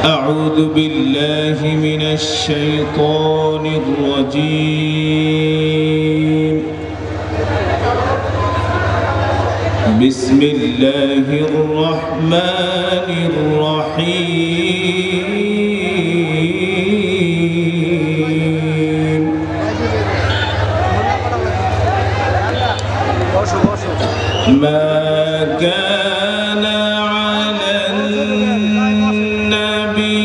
أعوذ بالله من الشيطان الرجيم بسم الله الرحمن الرحيم ما كان على النبي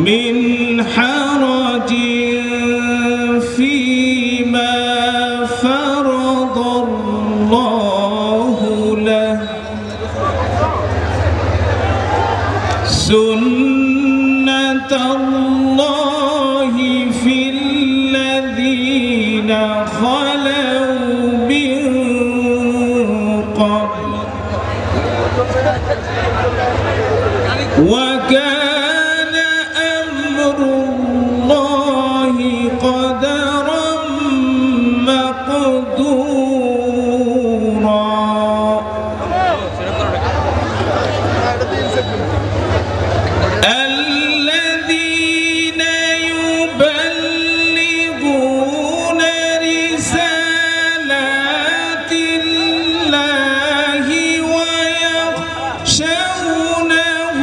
من حرج فيما فرض الله له سنة الله في الذين خلوا من قبل وكان أمر الله قدرا مقدورا الذين يبلغون رسالات الله ويخشونه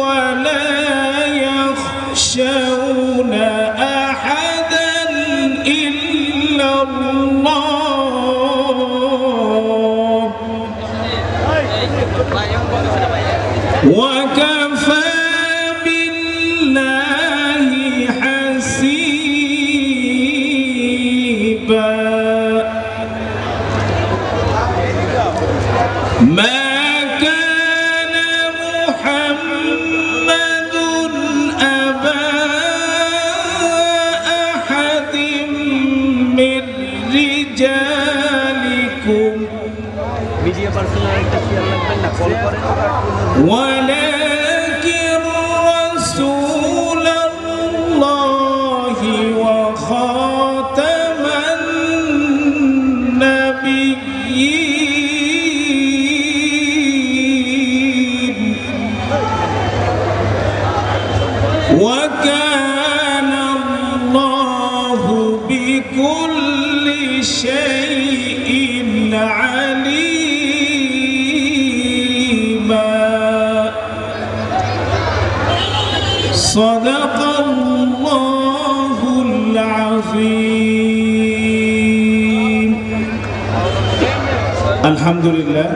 ولا يخشون أحدا إلا الله وكفى بالله حسيبا ما كان محمد أبا أحد من رجالكم ولكن رسول الله وخاتم النبيين وكان الله بكل شيء عليما صدق الله العظيم الحمد لله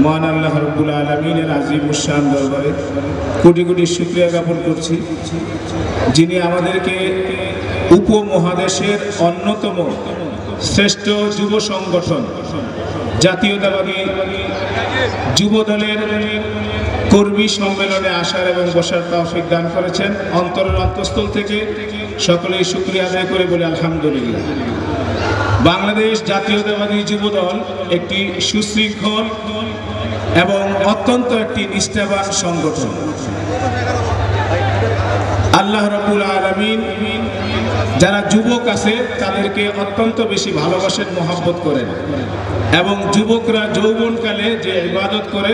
মহান আল্লাহ রাব্বুল আলামিনের আযীম শান দরবারে কোটি কোটি শুকরিয়া জ্ঞাপন করছি যিনি আমাদেরকে উপমহাদেশের অন্যতম শ্রেষ্ঠ যুব সংগঠন জাতীয়তাবাদী যুব দলের কর্মী সম্মেলনে আসার এবং বসার তৌফিক দান করেছেন। অন্তরের অন্তঃস্থল থেকে সকলেই শুকরিয়া আদায় করে বলি আলহামদুলিল্লাহ। বাংলাদেশ জাতীয়তাবাদী যুব দল একটি সুশৃঙ্খল এবং অত্যন্ত একটি নিষ্ঠাবান সংগঠন। আল্লাহ রাব্বুল আলামিন যারা যুবক আছে তাদেরকে অত্যন্ত বেশি ভালোবাসেন, মহব্বত করেন এবং যুবকরা যৌবনকালে যে ইবাদত করে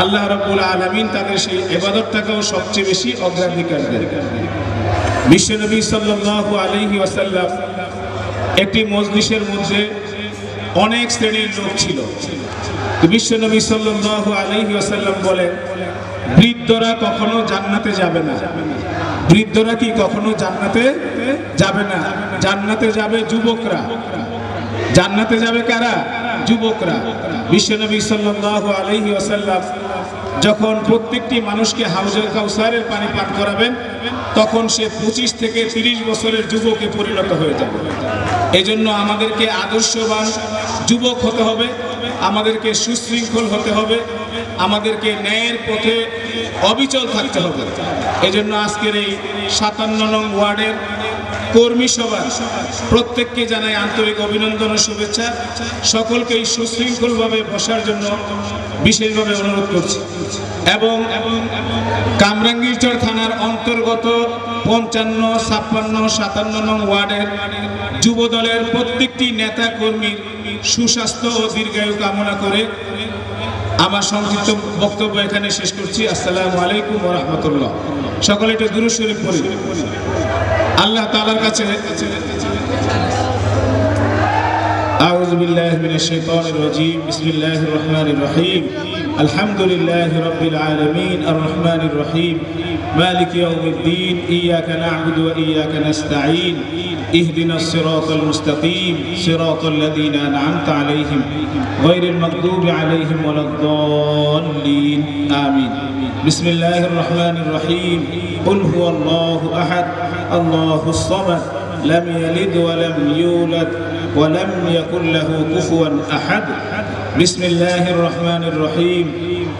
আল্লাহ রাব্বুল আলামিন তাদের সেই ইবাদতটাকেও সবচেয়ে বেশি অগ্রাধিকার দেন। বিশ্বনবী সাল্লাল্লাহু আলাইহি ওয়াসাল্লাম একটি মজলিসের মধ্যে অনেক শ্রেণীর লোক ছিল। বিশ্বনবী সাল্লাল্লাহু আলাইহি ওয়াসাল্লাম বলেন, বৃদ্ধরা কখনো জান্নাতে যাবে না। বৃদ্ধরা কি কখনো জান্নাতে যাবে না? জান্নাতে যাবে যুবকরা। জান্নাতে যাবে কারা? যুবকরা। বিশ্বনবী সাল্লাল্লাহু আলাইহি ওয়াসাল্লাম যখন প্রত্যেকটি মানুষকে হাউজে কাউসারের পানি পান করাবেন তখন সে 25 থেকে 30 বছরের যুবকে পরিণত হয়ে যাবে। এজন্য আমাদেরকে আদর্শবান যুবক হতে হবে, আমাদেরকে সুশৃঙ্খল হতে হবে, আমাদেরকে ন্যায়ের পথে অবিচল থাকতে হবে। এজন্য আজকের এই 57 নং ওয়ার্ডের কর্মী সভা প্রত্যেককে জানাই আন্তরিক অভিনন্দন ও শুভেচ্ছা। সকলকেই সুশৃঙ্খলভাবে বসার জন্য বিশেষভাবে অনুরোধ করছি। এবং কামরাঙ্গীরচর থানার অন্তর্গত 55, 56, 57 নং ওয়ার্ডের যুব দলের প্রত্যেকটি নেতা কর্মীর সুস্বাস্থ্য ও দীর্ঘায়ু কামনা করে আমার সংক্ষিপ্ত বক্তব্য এখানে শেষ করছি। আসসালামু আলাইকুম ওয়া রাহমাতুল্লাহ। সকলে একটু দুরূদ শরীফ পড়ি। আল্লাহ তাআলার কাছে আউযু বিল্লাহি মিনাশ শাইতানির রাজীম। বিসমিল্লাহির রহমানির রহিম। আলহামদুলিল্লাহি রাব্বিল আলামিন আর রহমানির রহিম মালিকি ইয়াউমিদ্দিন ইয়্যাকা না'বুদু ওয়া ইয়্যাকা নাস্তাঈন ইহদিনাস সিরাতাল মুস্তাকিম সিরাতাল লাযীনা আন'আমতা আলাইহিম গায়রিল মাগদুবি আলাইহিম ওয়ালাদ-দাল্লিন আমিন। বিসমিল্লাহির রহমানির রহিম। কুল হুয়াল্লাহু আহাদ আল্লাহুস সামাদ লাম ইয়ালিদ ওয়া লাম ইউলাদ ওয়া লাম ইয়াকুল লাহু কুফুয়ান আহাদ। বিসমিল্লাহির রহমানির রহিম।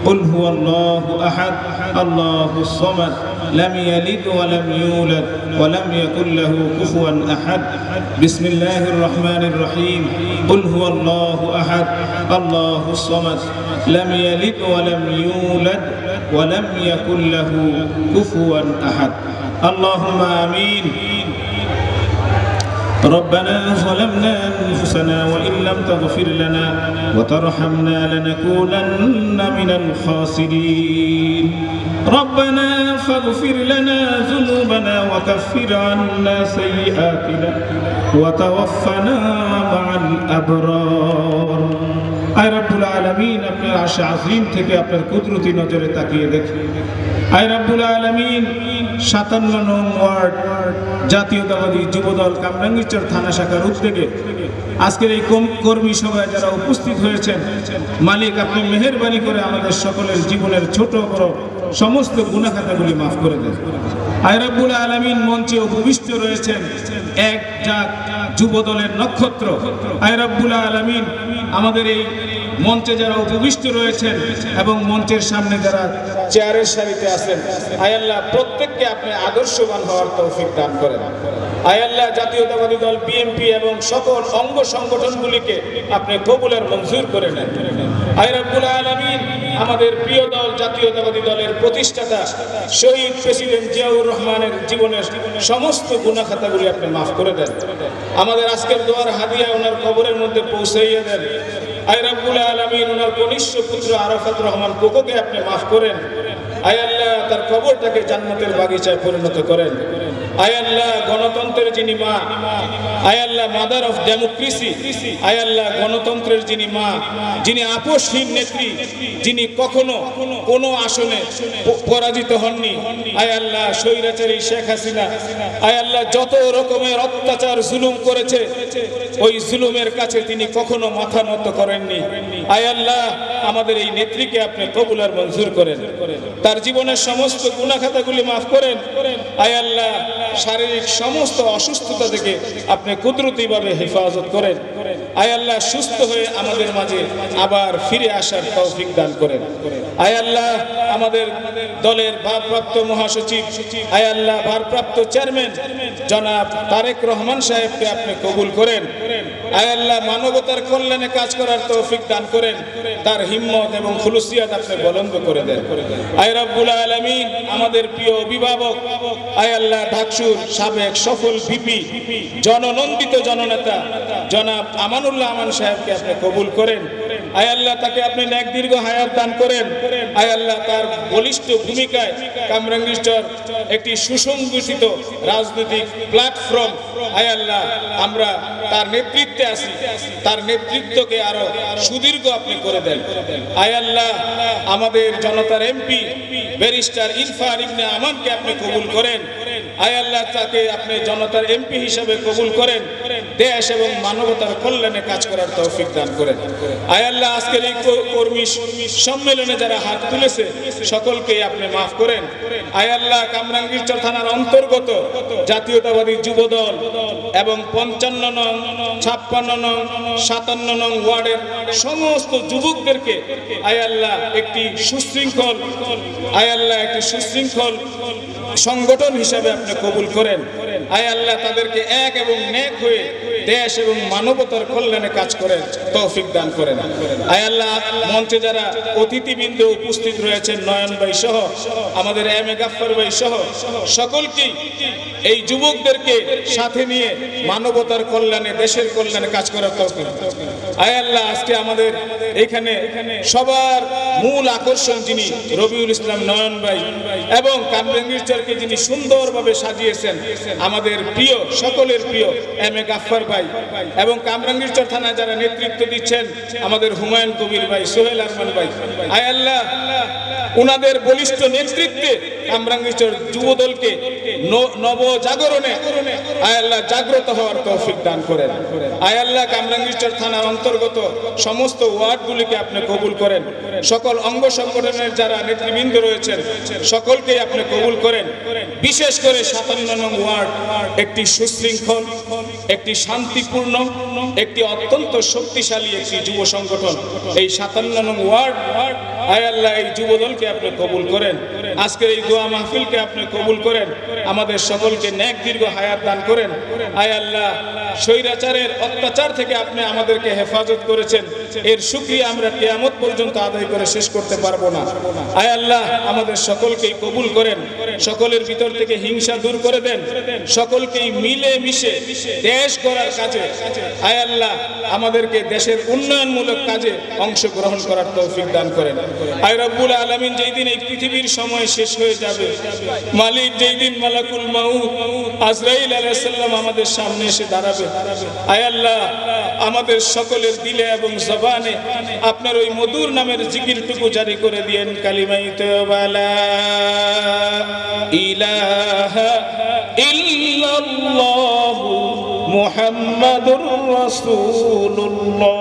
কুল হুয়াল্লাহু আহাদ আল্লাহুস সামাদ লাম ইয়ালিদ ওয়া লাম ইউলাদ ওয়া লাম ইয়াকুল লাহু কুফুয়ান আহাদ। বিসমিল্লাহির রহমানির রহিম। কুল হুয়াল্লাহু আহাদ আল্লাহুস সামাদ লাম ইয়ালিদ ওয়া লাম ইউলাদ ওয়া লাম ইয়াকুল লাহু কুফুয়ান আহাদ। আল্লাহুম্মা আমিন। ربنا ظلمنا أنفسنا وإن لم تغفر لنا وترحمنا لنكونن من الخاسرين ربنا فاغفر لنا ذنوبنا وكفر عنا سيئاتنا وتوفنا مع الأبرار। আয় রব্বুল আলামিন, আপনার আরশে আজিম থেকে আপনার কুদরতি নজরে তাকিয়ে দেখি। আয় রব্বুল আলামিন, 57 নং ওয়ার্ড জাতীয়তাবাদী যুবদল কামরাঙ্গীরচর থানা শাখার উদ্যোগে আজকের এই কর্মী সভায় যারা উপস্থিত হয়েছেন, মালিক আপনি মেহেরবানি করে আমাদের সকলের জীবনের ছোট বড় সমস্ত গুনাহ খাতাগুলি মাফ করে দেন। আয় রব্বুল আলামিন, মঞ্চে উপবিষ্ট রয়েছেন এক জাত যুবদলের নক্ষত্র। আয় রব্বুল আলামিন, আমাদের এই মঞ্চে যারা উপবিষ্ট রয়েছেন এবং মঞ্চের সামনে যারা চেয়ারের সারিতে আছেন, আয় আল্লাহ প্রত্যেককে আপনি আদর্শবান হওয়ার তৌফিক দান করেন। আয় আল্লাহ, জাতীয়তাবাদী দল বিএনপি এবং সকল অঙ্গ সংগঠনগুলিকে আপনি কবুলের মঞ্জুর করে নেন। আয় রব্বুল আলামিন, আমাদের প্রিয় দল জাতীয়তাবাদী দলের প্রতিষ্ঠাতা শহীদ প্রেসিডেন্ট জিয়াউর রহমানের জীবনের সমস্ত গুনাহ খাতাগুলি আপনি মাফ করে দেন। আমাদের আজকের দোয়ার হাদিয়া ওনার কবরের মধ্যে পৌঁছাইয়ে দেন। আয় রব্বুল আলামিন, ওনার কনিষ্ঠ পুত্র আরাফাত রহমান কোকোকে আপনি মাফ করেন। আয় আল্লাহ, তার কবরটাকে জান্নাতের বাগিচায় পরিণত করেন। আয় আল্লাহ, গণতন্ত্রের যিনি মা, আয় আল্লাহ মাদার অফ ডেমোক্রেসি, আয় আল্লাহ গণতন্ত্রের যিনি মা, যিনি আপোষহীন নেত্রী, যিনি কখনো কোনো আসনে পরাজিত হননি, আয় আল্লাহ স্বৈরাচারী শেখ হাসিনা আয় আল্লাহ যত রকমের অত্যাচার জুলুম করেছে, ওই জুলুমের কাছে তিনি কখনো মাথা নত করেননি। আয় আল্লাহ, আমাদের এই নেত্রীকে আপনি কবুল আর মঞ্জুর করেন। তার জীবনের সমস্ত গুনাহ খাতাগুলি মাফ করেন। আয় আল্লাহ, শারীরিক সমস্ত অসুস্থতা থেকে আপনি কুদরতিভাবে হেফাজত করেন। আয় আল্লাহ, সুস্থ হয়ে আমাদের মাঝে আবার ফিরে আসার তৌফিক দান করেন। আয় আল্লাহ, আমাদের দলের ভারপ্রাপ্ত মহাসচিব, আয় আল্লাহ ভারপ্রাপ্ত চেয়ারম্যান জনাব তারেক রহমান সাহেবকে আপনি কবুল করেন। আয় আল্লাহ, মানবতার কল্যাণে কাজ করার তৌফিক দান করেন। তার হিম্মত এবং খুলুসিয়াত আপনি বুলন্দ করে দেন। আয় রব্বুল আলামিন, আমাদের প্রিয় অভিভাবক, আয় আল্লাহ ঢাকসুর সাবেক সফল ভিপি জননন্দিত জননেতা জনাব আমানুল্লাহ আমান সাহেবকে আপনি কবুল করেন। আয় আল্লাহ, তাকে আপনি নেক দীর্ঘ হায়াত দান করেন। আয় আল্লাহ, তার বলিষ্ঠ ভূমিকায় কামরাঙ্গীরচর একটি সুসংগঠিত রাজনৈতিক প্ল্যাটফর্ম, আয় আল্লাহ আমরা তার নেতৃত্বে আছি, তার নেতৃত্বকে আরো সুদীর্ঘ আপনি করে দেন। আয় আল্লাহ, আমাদের জনতার এমপি ব্যারিস্টার ইরফান ইবনে আমানকে আপনি কবুল করেন। আয় আল্লাহ, তাকে আপনি জনতার এমপি হিসেবে কবুল করেন। দেশ এবং মানবতার কল্যাণে কাজ করার তৌফিক দান করেন। আয় আল্লাহ, আজকের এই কর্মী সম্মেলনে যারা হাত তুলেছে সকলকে আপনি মাফ করেন। আয় আল্লাহ, কামরাঙ্গীরচর থানার অন্তর্গত জাতীয়তাবাদী যুবদল এবং 55 নং 56 নং 57 নং ওয়ার্ডের সমস্ত যুবকদেরকে আয় আল্লাহ একটি সুশৃঙ্খল সংগঠন হিসাবে আপনি কবুল করেন। আয় আল্লাহ, তাদেরকে এক এবং নেক হয়ে দেশ এবং মানবতার কল্যাণে কাজ করেন, তৌফিক দান করেন। আয় আল্লাহ, মঞ্চে যারা অতিথিবৃন্দ উপস্থিত রয়েছেন, নয়ন ভাই সহ, আমাদের এম এ গাফফার ভাই সহ সকলকেই, এই যুবকদেরকে সাথে নিয়ে মানবতার কল্যাণে, দেশের কল্যাণে কাজ করার তৌফিক। আয় আল্লাহ, আজকে আমাদের এখানে সবার মূল আকর্ষণ যিনি রবিউল ইসলাম নয়ন ভাই এবং কামরাঙ্গীরচরকে যিনি সুন্দরভাবে সাজিয়েছেন, আমাদের প্রিয়, সকলের প্রিয় এম এ গাফফার ভাই, এবং কামরাঙ্গীরচর থানায় যারা নেতৃত্ব দিচ্ছেন আমাদের হুমায়ুন কবির ভাই, সোহেল আরমান ভাই। আয় আল্লাহ, উনাদের বলিষ্ঠ নেতৃত্বে কামরাঙ্গীরচর যুবদলকে নবজাগরণে আয় আল্লাহ জাগ্রত হওয়ার তৌফিক দান করেন। আয় আল্লাহ, কামরাঙ্গীরচর থানার অন্তর্গত সমস্ত ওয়ার্ডগুলিকে আপনি কবুল করেন। সকল অঙ্গ সংগঠনের যারা নেতৃবৃন্দ রয়েছেন সকলকেই আপনি কবুল করেন। বিশেষ করে 57 নং ওয়ার্ড একটি সুশৃঙ্খল, একটি শান্তিপূর্ণ, একটি অত্যন্ত শক্তিশালী একটি যুব সংগঠন। এই 57 নং ওয়ার্ড, আয় আল্লাহ, এই যুবদলকে আপনি কবুল করেন। আজকের এই দোয়া মাহফিলকে আপনি কবুল করেন। আমাদের সকলকে নেক দীর্ঘ হায়াত দান করেন। আয় আল্লাহ, স্বৈরাচারের অত্যাচার থেকে আপনি আমাদেরকে হেফাজত করেছেন, এর শুকরিয়া আমরা কিয়ামত পর্যন্ত আদায় করে শেষ করতে পারবো না। আয় আল্লাহ, আমাদের সকলকেই কবুল করেন, সকলের ভিতর থেকে হিংসা দূর করে দেন, সকলকেই মিলে মিশে দেশ গড়ার কাজে, আয় আল্লাহ, আমাদেরকে দেশের উন্নয়নমূলক কাজে অংশগ্রহণ করার তৌফিক দান করেন। আয় রব্বুল আলামিন, যেই দিন এই পৃথিবীর সময় শেষ হয়ে যাবে, মালিক যেই দিন মালাকুল মাউত আজরাইল আলাইহিস সালাম আমাদের সামনে এসে দাঁড়াবে, আয় আল্লাহ, আমাদের সকলের দিলে এবং জবানে আপনার ওই মধুর নামের জিকিরটুকু জারি করে দিয়েন, কালিমায়ে তাওবা লা ইলাহা ইল্লাল্লাহু মুহাম্মাদুর রাসূলুল্লাহ।